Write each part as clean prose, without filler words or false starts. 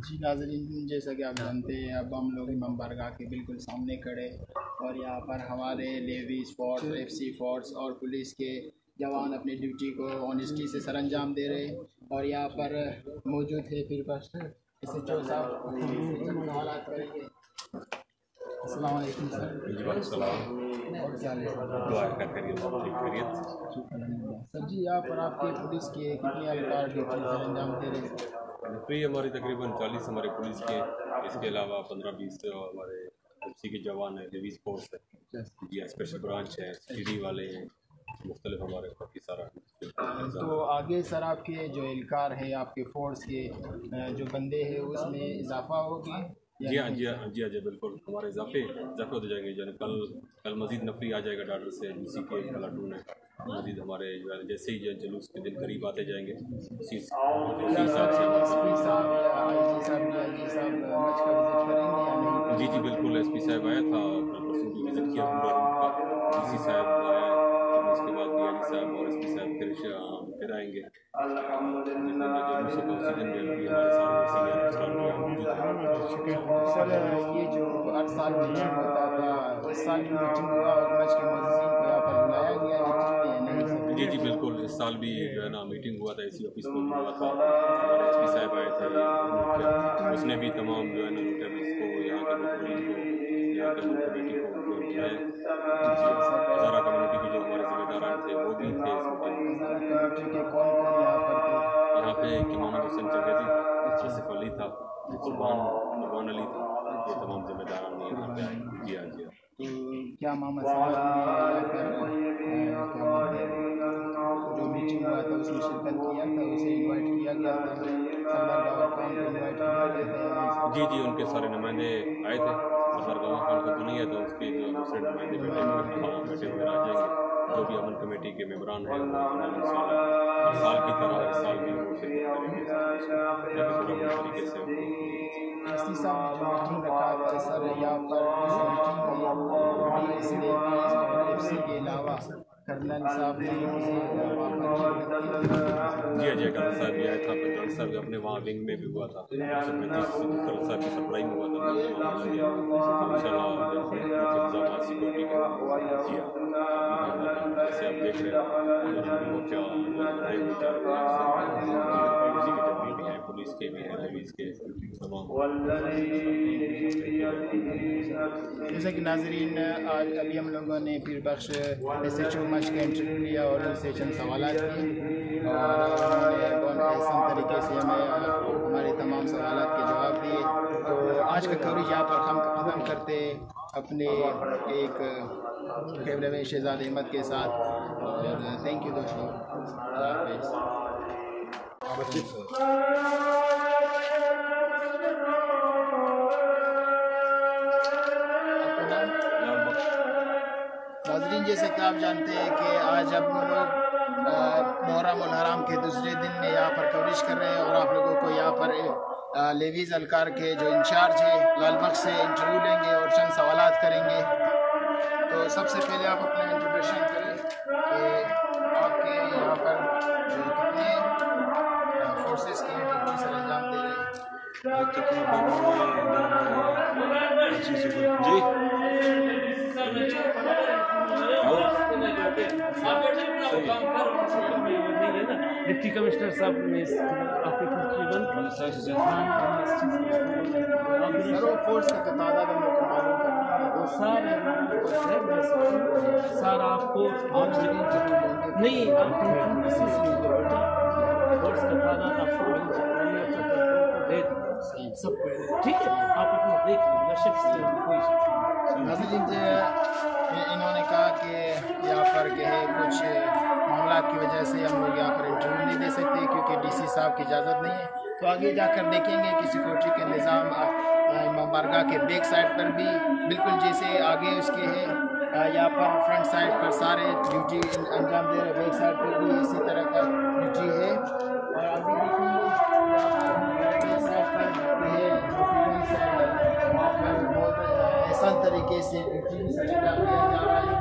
جی ناظرین، جیسا کہ آپ جانتے ہیں اب ہم لوگ امام بارگاہ کے بالکل سامنے کھڑے اور یہاں پر ہمارے navy force, F C force اور پولیس کے جوان اپنی ڈیوٹی کو آنیسٹی سے سر انجام دے رہے ہیں اور یہاں پر موجود ہے پھر بس SHO صاحب سوالات کریں گے۔ السلام علیکم سر۔ جی وعلیکم السلام۔ اور کیا دعا خیریت۔ سر جی یہاں پر آپ کے پولیس کے کتنے اہلکار ڈیوٹی سر انجام دے رہے ہیں؟ فری ہماری تقریباً 40 ہمارے پولیس کے، اس کے علاوہ 15-20 ہمارے ایف سی کے جوان ہیں، نیویز فورس ہے، جی اسپیشل برانچ ہے، CD والے ہیں، مختلف ہمارے کافی سارا۔ تو آگے سر آپ کے جو اہلکار ہیں، آپ کے فورس کے جو بندے ہیں اس میں اضافہ ہوگی؟ جی ہاں بالکل، ہمارے اضافے ہوتے جائیں گے۔ یعنی کل مزید نفری آ جائے گا ڈاکٹر سے، DC کے پلاٹون ہے، مزید ہمارے جیسے ہی جلوس کے دن قریب آتے جائیں گے اسی حساب سے۔ جی بالکل، SP صاحب آیا تھا کل پرسوں بھی وزٹ کیا پورا روٹ کا، DC صاحب آیا، اس کے بعد DIG صاحب اور SP صاحب پھر آئیں گے۔ جلوس ہوگا اسی دن بھی ہمارے سارے سینئر افسران جو ہیں موجود ہیں۔ سر یہ جو ہر سال میٹنگ ہوتا تھا، اس سال بھی میٹنگ ہوا اور مچ کے معززین کو یہاں پر بلایا گیا میٹنگ میں نہیں سر؟ جی بالکل، اس سال بھی جو ہے نا میٹنگ ہوا تھا، AC آفس میں ہوا تھا، ہمارے SP صاحب آئے تھے، اس نے بھی تمام جو ہے نا نوٹیبلس کو، یہاں کے مقررین کو، یہاں کے ملک کمیٹی کو بلایا۔ ہزارہ کمیونٹی کے جو ہمارے ذمہ داران تھے وہ بھی تھے اس میٹنگ میں۔ یہاں پہ محمد حسین چنگیزی تھا، آصف علی تھا، قربان علی تھا، یہ تمام ذمہ داران نے یہاں پہ آئے۔ جی ہاں کیا محمد صاحب جو میٹنگ ہوا تھا اس میں شرکت کیا تھا، اسے انوائٹ کیا گیا تھا؟ جی ان کے سارے نمائندے آئے تھے، درگاہ خان کو تو نہیں ہے تو اس کے جو دوسرے نمائندے بیٹے وغیرہ آ جائیں گے، جو بھی امن کمیٹی کے ممبران ہیں وہ تمام انشاءاللہ ہر سال کی طرح اس سال بھی وہ شرکت کریں گے تاکہ پورا طریقے سے SP صاحب نے جو میٹنگ رکھا تھا سر، یہاں پر اس میٹنگ میں پولیس نیویز اور FC کے علاوہ کرنل صاحب نے جی کرنل صاحب بھی آیا تھا، کرنل صاحب اپنے وہاں ونگ میں بھی ہوا تھا، کرنل صاحب کی سپلائی میں ہوا تھا انشاءاللہ انتظامات سیکورٹی کے۔ جی ہاں جیسے آپ دیکھ رہے ہیں مورچہ بنائے ہوئے اسی کے جوان بھی ہیں، پولیس کے بھی ہیں، نیویز کے تمام۔ جیسا کہ ناظرین آج ابھی ہم لوگوں نے پیر بخش SHO مچ کا انٹرویو لیا اور ان سے چند سوالات کیے اور انہوں نے بہت احسن طریقے سے ہمیں ہمارے تمام سوالات کے جواب دیے۔ تو آج کا کوریج یہاں پر ہم ختم کرتے اپنے ایک کیمرے میں شہزاد احمد کے ساتھ، اور تھینک یو دوستوں، اللہ حافظ۔ ناظرین جیسے کہ آپ جانتے ہیں کہ آج ہم لوگ محرم الحرام کے دوسرے دن میں یہاں پر کوریج کر رہے ہیں اور آپ لوگوں کو یہاں پر لیویز اہلکار کے جو انچارج ہیں لال بخش سے انٹرویو لیں گے اور چند سوالات کریں گے۔ تو سب سے پہلے آپ اپنا انٹروڈکشن کریں کہ آپ کے یہاں پر کتنے فورسز کی ڈیوٹی سر انجام دے رہے ہیں؟ ڈپٹی کمشنر صاحب نے آپ کے فورس کا تعداد ہم لوگ کو معلوم کرنا سر آپ کو نہیں فورس کا تعداد آپ کو دے دیں سب ٹھیک ہے، آپ اپنا دیکھ لیں شخص کوئی انہوں نے کہا کہ یہاں پر کہ ہے کچھ معاملات کی وجہ سے ہم لوگ یہاں پر انٹرویو نہیں دے سکتے کیونکہ DC صاحب کی اجازت نہیں ہے، تو آگے جا کر دیکھیں گے کہ سیکورٹی کا نظام امام بارگاہ کے بیک سائڈ پر بھی بالکل جیسے آگے اس کے ہے، یہاں پر فرنٹ سائڈ پر سارے ڈیوٹی انجام دے رہے، بیک سائڈ پر بھی اسی طرح کا ڈیوٹی ہے، اور آگے دیکھیں گے بیک سائڈ پر ہے وہاں پر بہت آسان طریقے سے ڈیوٹی سر انجام دیا جا رہا ہے۔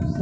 FC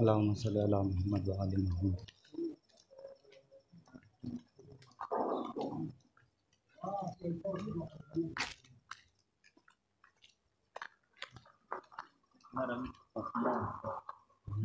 اللهم صل على محمد وعلى محمد।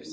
FC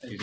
CD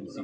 DC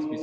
SP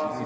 DC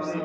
FC